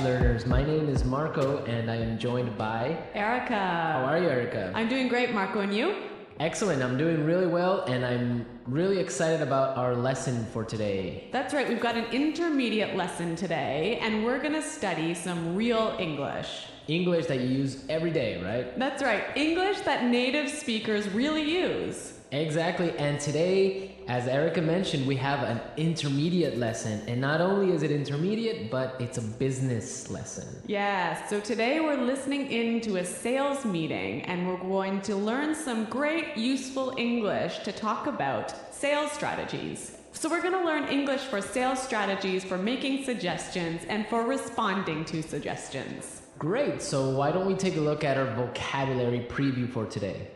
learners. My name is Marco and I am joined by Erica. How are you, Erica? I'm doing great, Marco, and you? Excellent. I'm doing really well and I'm really excited about our lesson for today. That's right, we've got an intermediate lesson today and we're going to study some real English. English that you use every day, right? That's right, English that native speakers really use. Exactly, and today, as Erica mentioned, we have an intermediate lesson, and not only is it intermediate, but it's a business lesson. Yes, so today we're listening in to a sales meeting, and we're going to learn some great useful English to talk about sales strategies. So we're going to learn English for sales strategies, for making suggestions, and for responding to suggestions. Great, so why don't we take a look at our vocabulary preview for today?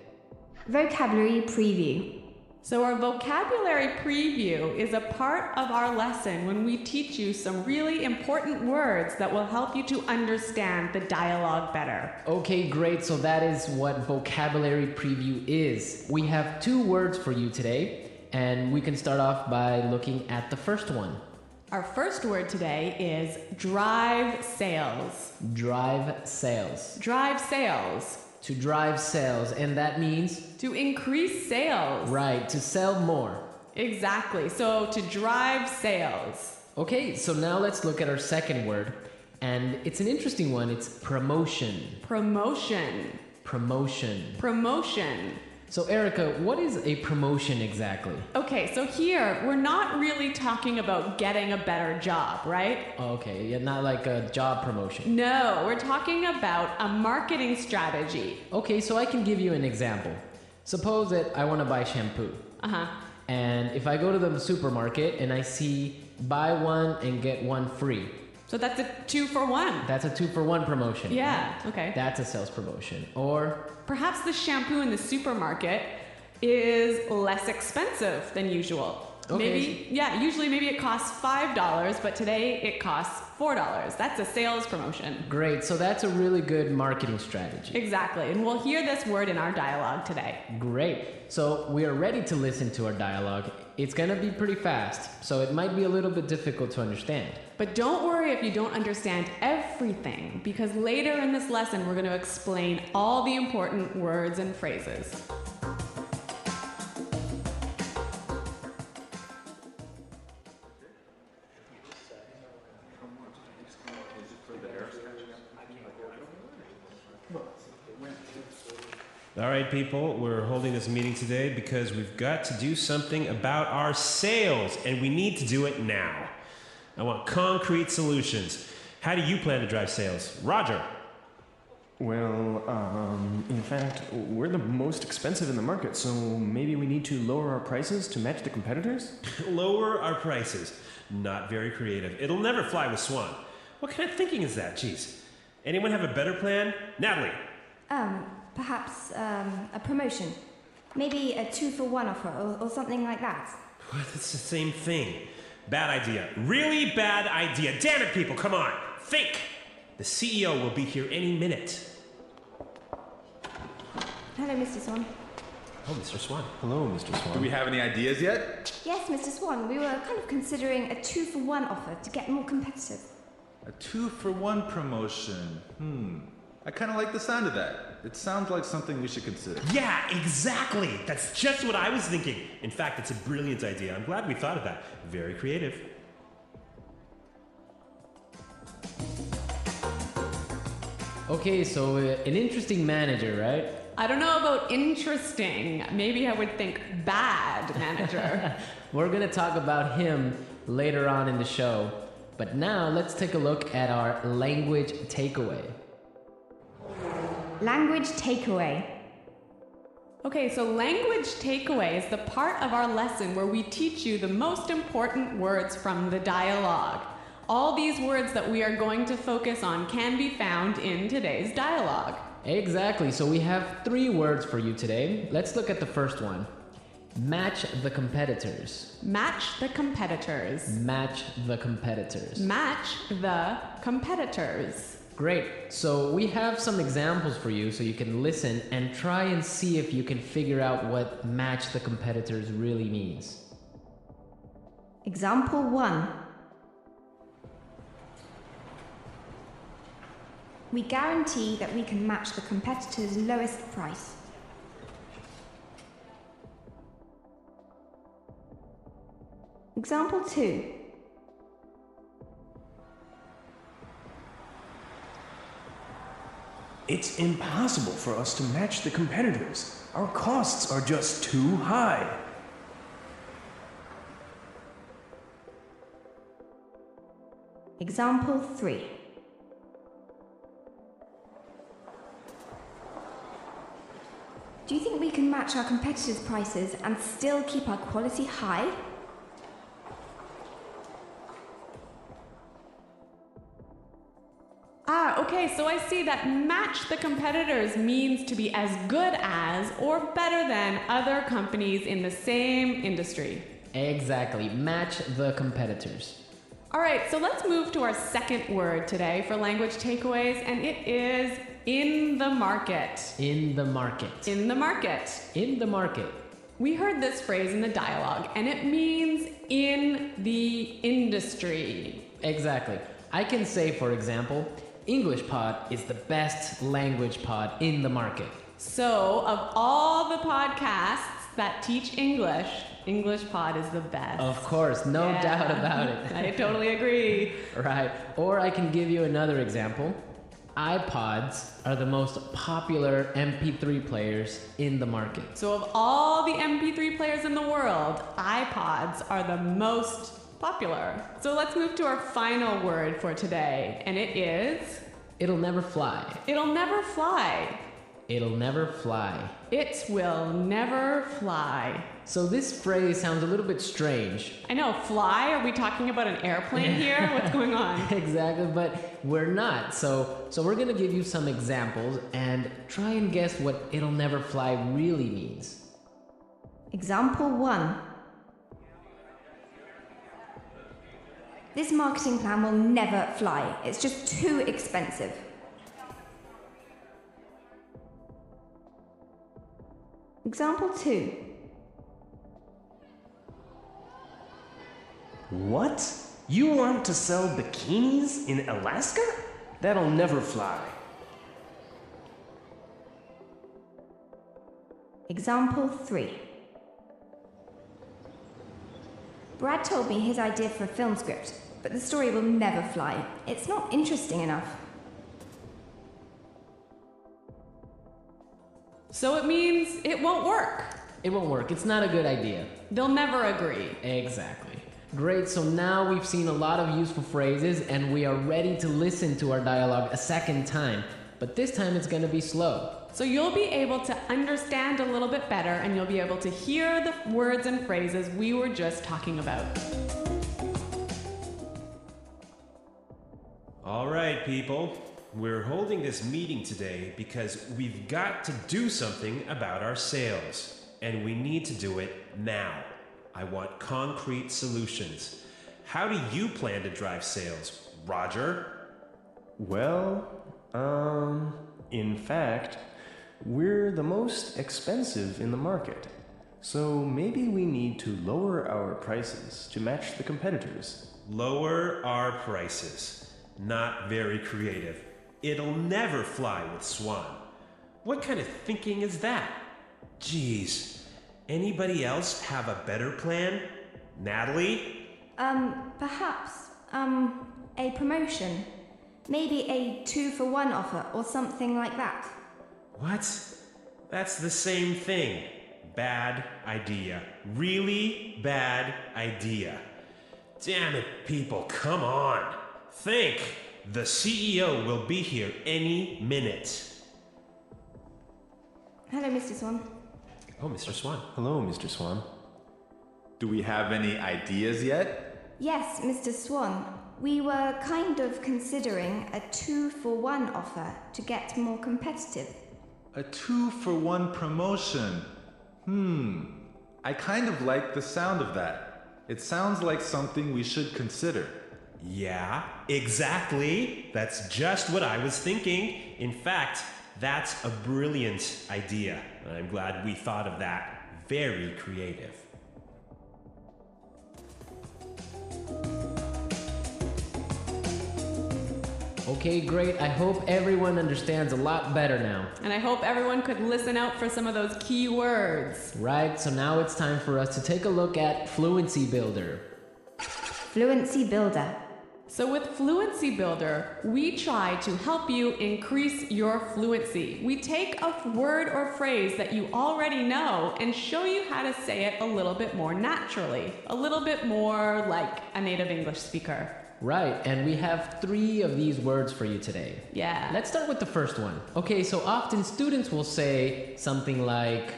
Vocabulary preview. So our vocabulary preview is a part of our lesson when we teach you some really important words that will help you to understand the dialogue better. Okay, great. So that is what vocabulary preview is. We have 2 words for you today, and we can start off by looking at the first one. Our first word today is drive sales. Drive sales. Drive sales. To drive sales, and that means? To increase sales. Right, to sell more. Exactly, so to drive sales. Okay, so now let's look at our second word, and it's an interesting one. It's promotion. Promotion. Promotion. Promotion. So Erica, what is a promotion exactly? Okay, so here we're not really talking about getting a better job, right? Okay, yeah, not like a job promotion. No, we're talking about a marketing strategy. Okay, so I can give you an example. Suppose that I want to buy shampoo. And if I go to the supermarket and I see buy one and get one free. So that's a 2-for-1. That's a 2-for-1 promotion. Yeah, okay. That's a sales promotion. Or perhaps the shampoo in the supermarket is less expensive than usual. Okay. Usually maybe it costs $5, but today it costs $4. That's a sales promotion. Great, so that's a really good marketing strategy. Exactly, and we'll hear this word in our dialogue today. Great, so we are ready to listen to our dialogue. It's gonna be pretty fast, so it might be a little bit difficult to understand. But don't worry if you don't understand everything, because later in this lesson we're going to explain all the important words and phrases. All right, people, we're holding this meeting today because we've got to do something about our sales, and we need to do it now. I want concrete solutions. How do you plan to drive sales? Roger. Well, in fact, we're the most expensive in the market, so maybe we need to lower our prices to match the competitors? Lower our prices. Not very creative. It'll never fly with Swan. What kind of thinking is that? Jeez. Anyone have a better plan? Natalie. Perhaps a promotion. Maybe a 2-for-1 offer or something like that. It's the same thing. Bad idea. Really bad idea. Damn it, people, come on. Think. The CEO will be here any minute. Hello, Mr. Swan. Oh, Mr. Swan. Hello, Mr. Swan. Do we have any ideas yet? Yes, Mr. Swan, we were kind of considering a 2-for-1 offer to get more competitive. A 2-for-1 promotion. I kind of like the sound of that. It sounds like something we should consider. Yeah, exactly. That's just what I was thinking. In fact, it's a brilliant idea. I'm glad we thought of that. Very creative. Okay, so an interesting manager, right? I don't know about interesting. Maybe I would think bad manager. We're gonna talk about him later on in the show. But now let's take a look at our language takeaway. Language takeaway. Okay, so language takeaway is the part of our lesson where we teach you the most important words from the dialogue. All these words that we are going to focus on can be found in today's dialogue. Exactly, so we have 3 words for you today. Let's look at the first one. Match the competitors. Match the competitors. Match the competitors. Match the competitors. Great. So we have some examples for you so you can listen and try and see if you can figure out what match the competitors really means. Example 1. We guarantee that we can match the competitor's lowest price. Example 2. It's impossible for us to match the competitors. Our costs are just too high. Example 3. Do you think we can match our competitors' prices and still keep our quality high? Okay, so I see that match the competitors means to be as good as or better than other companies in the same industry. Exactly. Match the competitors. All right, so let's move to our second word today for language takeaways, and it is in the market. In the market. In the market. In the market. We heard this phrase in the dialogue, and it means in the industry. Exactly. I can say, for example, English Pod is the best language pod in the market. So, of all the podcasts that teach English, English Pod is the best. Of course, no doubt about it. I totally agree. Right. Or I can give you another example. iPods are the most popular MP3 players in the market. So, of all the MP3 players in the world, iPods are the most popular. So let's move to our final word for today, and it is... It'll never fly. It'll never fly. It'll never fly. It will never fly. So this phrase sounds a little bit strange. I know, fly? Are we talking about an airplane here? What's going on? Exactly, but we're not. So we're gonna give you some examples and try and guess what it'll never fly really means. Example 1. This marketing plan will never fly. It's just too expensive. Example 2. What? You want to sell bikinis in Alaska? That'll never fly. Example 3. Brad told me his idea for a film script, but the story will never fly. It's not interesting enough. So it means it won't work. It won't work. It's not a good idea. They'll never agree. Exactly. Great, so now we've seen a lot of useful phrases and we are ready to listen to our dialogue a second time. But this time it's going to be slow. So you'll be able to understand a little bit better and you'll be able to hear the words and phrases we were just talking about. All right, people. We're holding this meeting today because we've got to do something about our sales. And we need to do it now. I want concrete solutions. How do you plan to drive sales, Roger? Well, in fact, we're the most expensive in the market. So maybe we need to lower our prices to match the competitors. Lower our prices. Not very creative. It'll never fly with Swan. What kind of thinking is that? Jeez. Anybody else have a better plan? Natalie? Perhaps, a promotion. Maybe a 2-for-1 offer or something like that. What? That's the same thing. Bad idea. Really bad idea. Damn it, people, come on. Think. The CEO will be here any minute. Hello, Mr. Swan. Oh, Mr. Swan. Hello, Mr. Swan. Do we have any ideas yet? Yes, Mr. Swan. We were kind of considering a 2-for-1 offer to get more competitive. A 2-for-1 promotion. I kind of like the sound of that. It sounds like something we should consider. Yeah, exactly. That's just what I was thinking. In fact, that's a brilliant idea. I'm glad we thought of that. Very creative. Okay, great. I hope everyone understands a lot better now. And I hope everyone could listen out for some of those key words. Right, so now it's time for us to take a look at Fluency Builder. Fluency Builder. So with Fluency Builder, we try to help you increase your fluency. We take a word or phrase that you already know and show you how to say it a little bit more naturally, a little bit more like a native English speaker. Right, and we have 3 of these words for you today. Yeah. Let's start with the first one. Okay, so often students will say something like,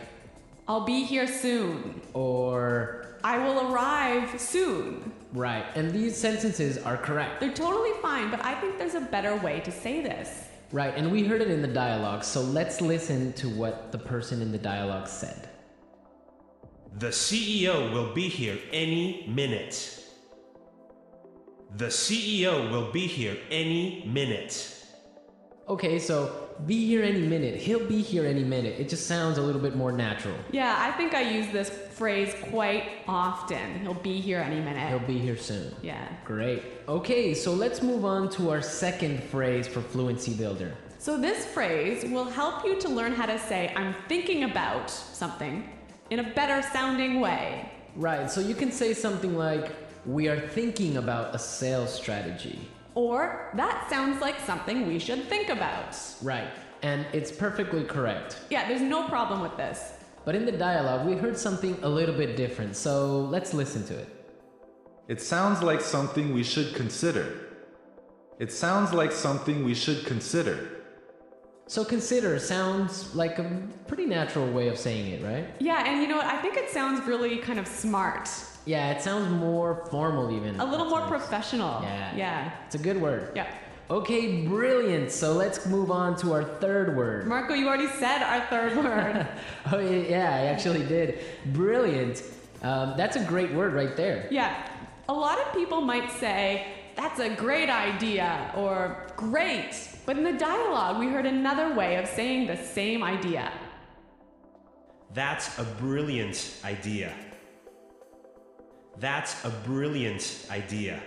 I'll be here soon. or, I will arrive soon. right, and these sentences are correct. They're totally fine, but I think there's a better way to say this. Right, and we heard it in the dialogue, so let's listen to what the person in the dialogue said. The CEO will be here any minute. The CEO will be here any minute. Okay, so be here any minute. He'll be here any minute. It just sounds a little bit more natural. Yeah, I think I use this phrase quite often. He'll be here any minute. He'll be here soon. Yeah. Great. Okay, so let's move on to our second phrase for Fluency Builder. So this phrase will help you to learn how to say, I'm thinking about something in a better sounding way. Right, so you can say something like, we are thinking about a sales strategy. Or, that sounds like something we should think about. Right, and it's perfectly correct. Yeah, there's no problem with this. But in the dialogue, we heard something a little bit different, so let's listen to it. It sounds like something we should consider. It sounds like something we should consider. So consider sounds like a pretty natural way of saying it, right? Yeah, and you know what? I think it sounds really kind of smart. Yeah, it sounds more formal even. A little at more times. professional. Yeah. Yeah. It's a good word. Yeah. Okay, brilliant. So let's move on to our third word. Marco, you already said our third word. Oh, yeah, I actually did. Brilliant. That's a great word right there. Yeah. A lot of people might say, that's a great idea, or great. But in the dialogue, we heard another way of saying the same idea. That's a brilliant idea. That's a brilliant idea.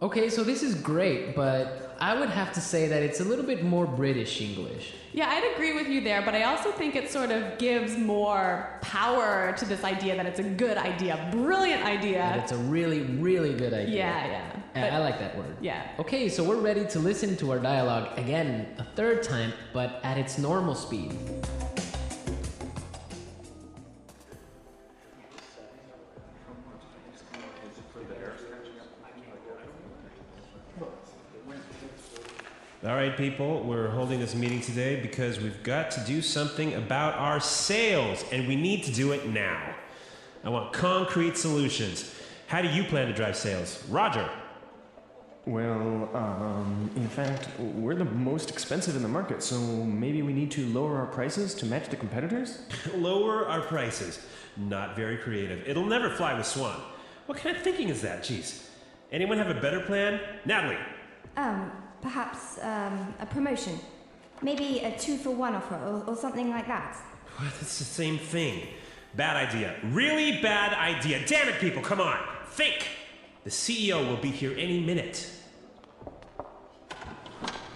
Okay, so this is great, but I would have to say that it's a little bit more British English. Yeah, I'd agree with you there, but I also think it sort of gives more power to this idea that it's a good idea, brilliant idea. And it's a really, really good idea. Yeah. And I like that word. Yeah. Okay, so we're ready to listen to our dialogue again a third time, but at its normal speed. All right, people, we're holding this meeting today because we've got to do something about our sales, and we need to do it now. I want concrete solutions. How do you plan to drive sales? Roger. Well, in fact, we're the most expensive in the market, so maybe we need to lower our prices to match the competitors? Lower our prices. Not very creative. It'll never fly with Swan. What kind of thinking is that? Jeez. Anyone have a better plan? Natalie. Perhaps a promotion. Maybe a 2-for-1 offer or something like that. What? It's the same thing. Bad idea. Really bad idea. Damn it, people, come on. Think. The CEO will be here any minute.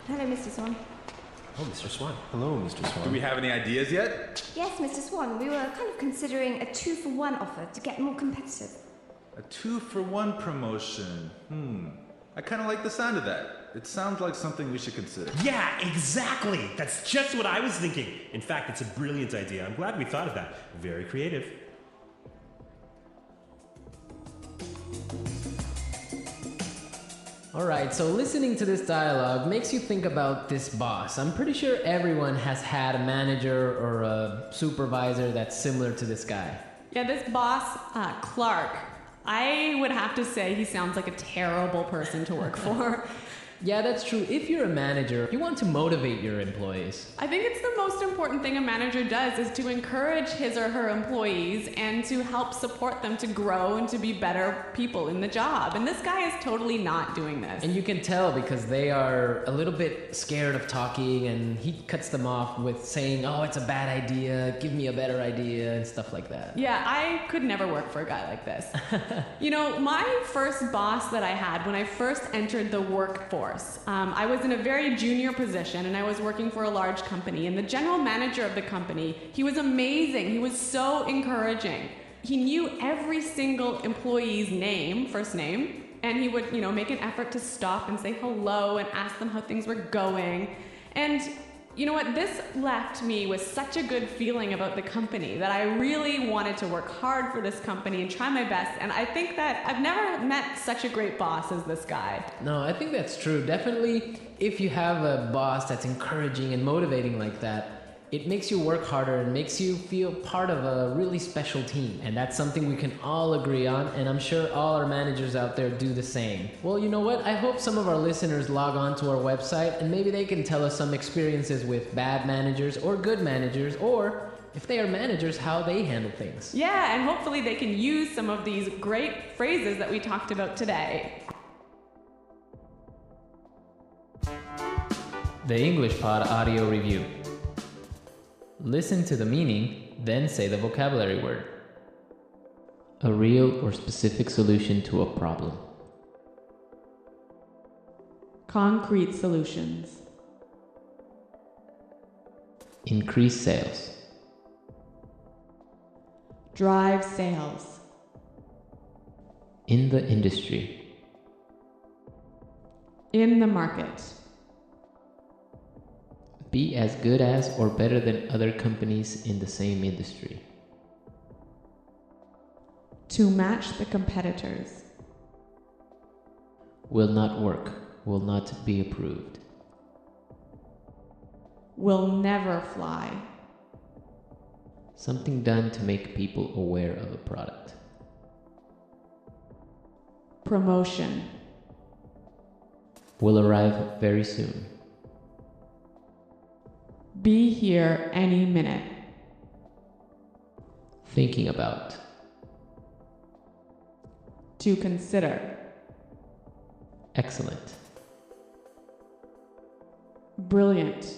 Hello, Mr. Swan. Oh, Mr. Swan. Hello, Mr. Swan. Do we have any ideas yet? Yes, Mr. Swan, we were kind of considering a 2-for-1 offer to get more competitive. A 2-for-1 promotion. I kind of like the sound of that. It sounds like something we should consider. Yeah, exactly. That's just what I was thinking. In fact, it's a brilliant idea. I'm glad we thought of that. Very creative. Alright, so listening to this dialogue makes you think about this boss. I'm pretty sure everyone has had a manager or a supervisor that's similar to this guy. Yeah, this boss, Clark, I would have to say he sounds like a terrible person to work for. Yeah, that's true. If you're a manager, you want to motivate your employees. I think it's the most important thing a manager does is to encourage his or her employees and to help support them to grow and to be better people in the job. And this guy is totally not doing this. And you can tell because they are a little bit scared of talking, and he cuts them off with saying, oh, it's a bad idea, give me a better idea, and stuff like that. Yeah, I could never work for a guy like this. You know, my first boss that I had when I first entered the workforce, course. I was in a very junior position and I was working for a large company, and the general manager of the company, he was amazing. He was so encouraging. He knew every single employee's name, first name, and he would, make an effort to stop and say hello and ask them how things were going. And you know what? This left me with such a good feeling about the company that I really wanted to work hard for this company and try my best. And I think that I've never met such a great boss as this guy. No, I think that's true. Definitely, if you have a boss that's encouraging and motivating like that, it makes you work harder and makes you feel part of a really special team. And that's something we can all agree on, and I'm sure all our managers out there do the same. Well, you know what? I hope some of our listeners log on to our website and maybe they can tell us some experiences with bad managers or good managers, or if they are managers, how they handle things. Yeah, and hopefully they can use some of these great phrases that we talked about today. The English Pod Audio Review. Listen to the meaning, then say the vocabulary word. A real or specific solution to a problem. Concrete solutions. Increase sales. Drive sales. In the industry. In the market. Be as good as or better than other companies in the same industry. To match the competitors. Will not work. Will not be approved. Will never fly. Something done to make people aware of a product. Promotion. Will arrive very soon. Be here any minute. Thinking about. To consider. Excellent. Brilliant.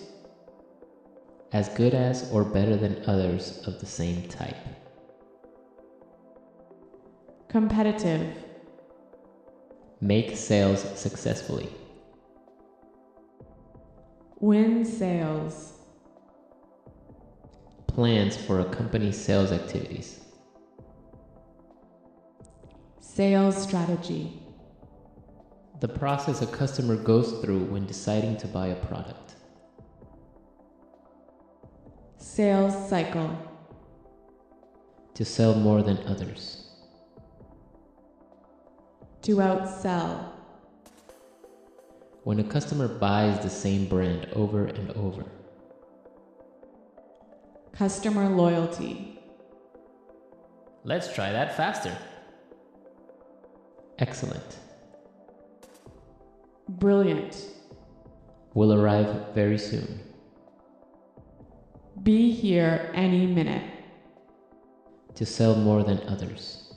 As good as or better than others of the same type. Competitive. Make sales successfully. Win sales. Plans for a company's sales activities. Sales strategy. The process a customer goes through when deciding to buy a product. Sales cycle. To sell more than others. To outsell. When a customer buys the same brand over and over. Customer loyalty. Let's try that faster. Excellent. Brilliant. Will arrive very soon. Be here any minute. To sell more than others.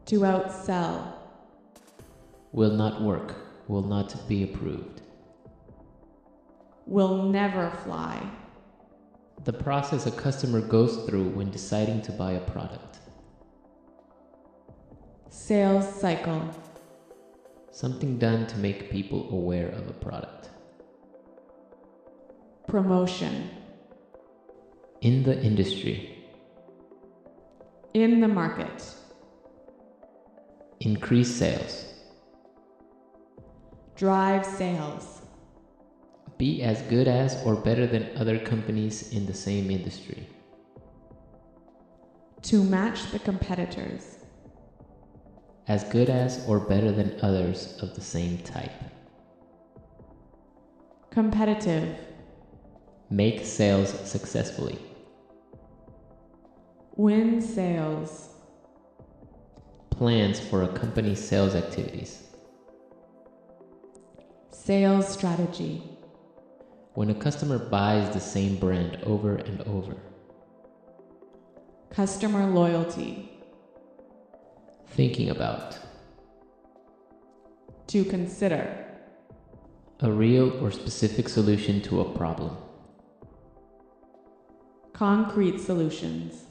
To outsell. Will not work. Will not be approved. Will never fly. The process a customer goes through when deciding to buy a product. Sales cycle. Something done to make people aware of a product. Promotion. In the industry. In the market. Increase sales. Drive sales. Be as good as or better than other companies in the same industry. To match the competitors. As good as or better than others of the same type. Competitive. Make sales successfully. Win sales. Plans for a company's sales activities. Sales strategy. When a customer buys the same brand over and over. Customer loyalty. Thinking about. To consider. A real or specific solution to a problem. Concrete solutions.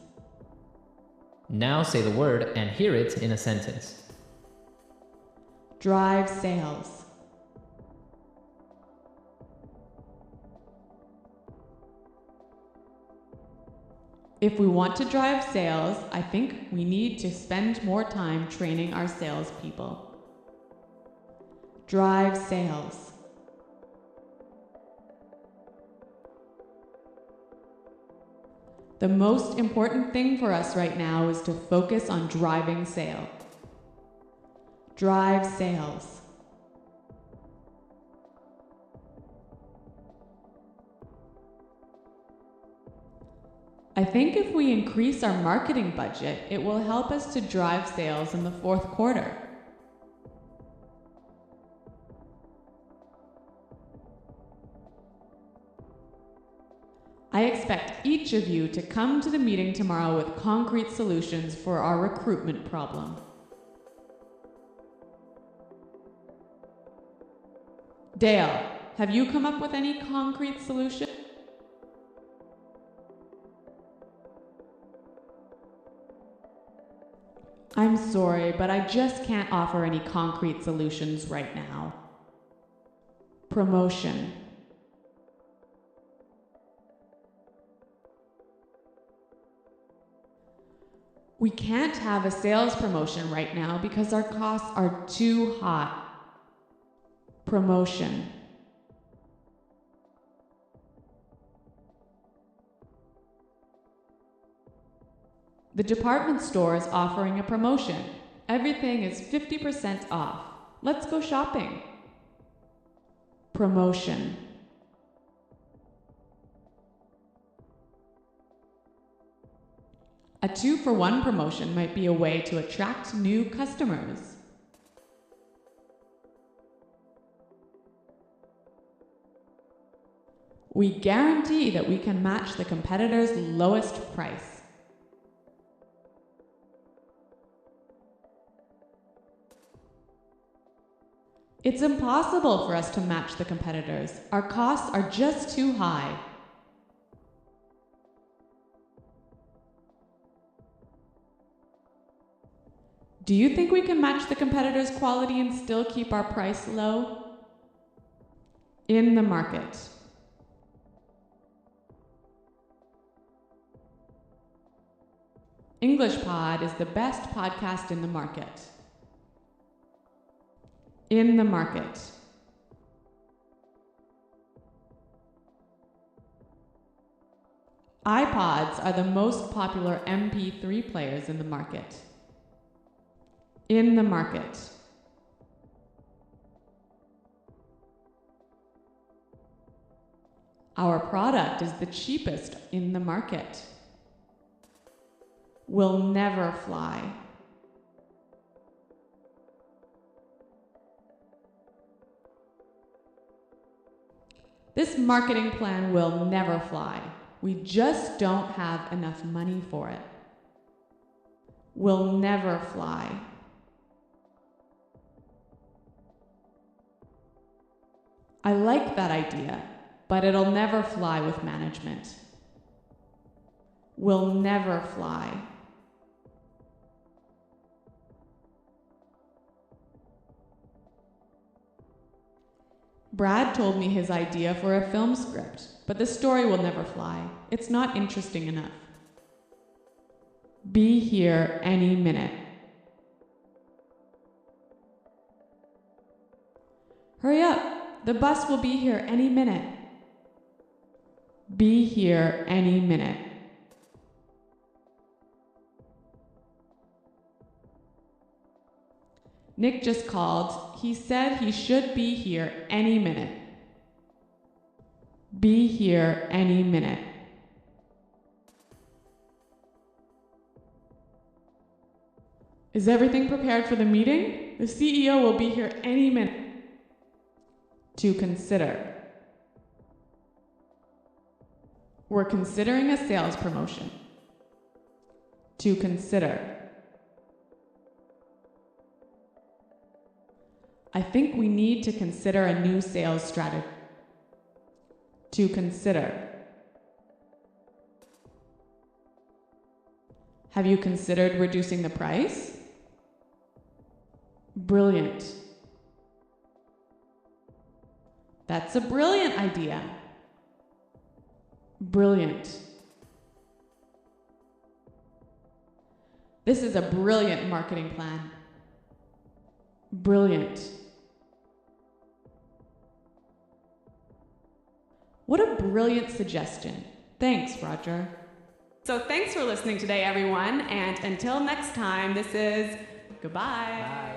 Now say the word and hear it in a sentence. Drive sales. If we want to drive sales, I think we need to spend more time training our salespeople. Drive sales. The most important thing for us right now is to focus on driving sales. Drive sales. I think if we increase our marketing budget, it will help us to drive sales in the fourth quarter. I expect each of you to come to the meeting tomorrow with concrete solutions for our recruitment problem. Dale, have you come up with any concrete solution? I'm sorry, but I just can't offer any concrete solutions right now. Promotion. We can't have a sales promotion right now because our costs are too high. Promotion. The department store is offering a promotion. Everything is 50% off. Let's go shopping. Promotion. A 2-for-1 promotion might be a way to attract new customers. We guarantee that we can match the competitor's lowest price. It's impossible for us to match the competitors. Our costs are just too high. Do you think we can match the competitor's quality and still keep our price low? In the market. English Pod is the best podcast in the market. In the market. iPods are the most popular MP3 players in the market. In the market. Our product is the cheapest in the market. Will never fly. This marketing plan will never fly. We just don't have enough money for it. Will never fly. I like that idea, but it'll never fly with management. Will never fly. Brad told me his idea for a film script, but the story will never fly. It's not interesting enough. Be here any minute. Hurry up! The bus will be here any minute. Be here any minute. Nick just called. He said he should be here any minute. Be here any minute. Is everything prepared for the meeting? The CEO will be here any minute. To consider. We're considering a sales promotion. To consider. I think we need to consider a new sales strategy. To consider. Have you considered reducing the price? Brilliant. That's a brilliant idea. Brilliant. This is a brilliant marketing plan. Brilliant. What a brilliant suggestion. Thanks, Roger. So thanks for listening today, everyone. And until next time, this is goodbye. Bye.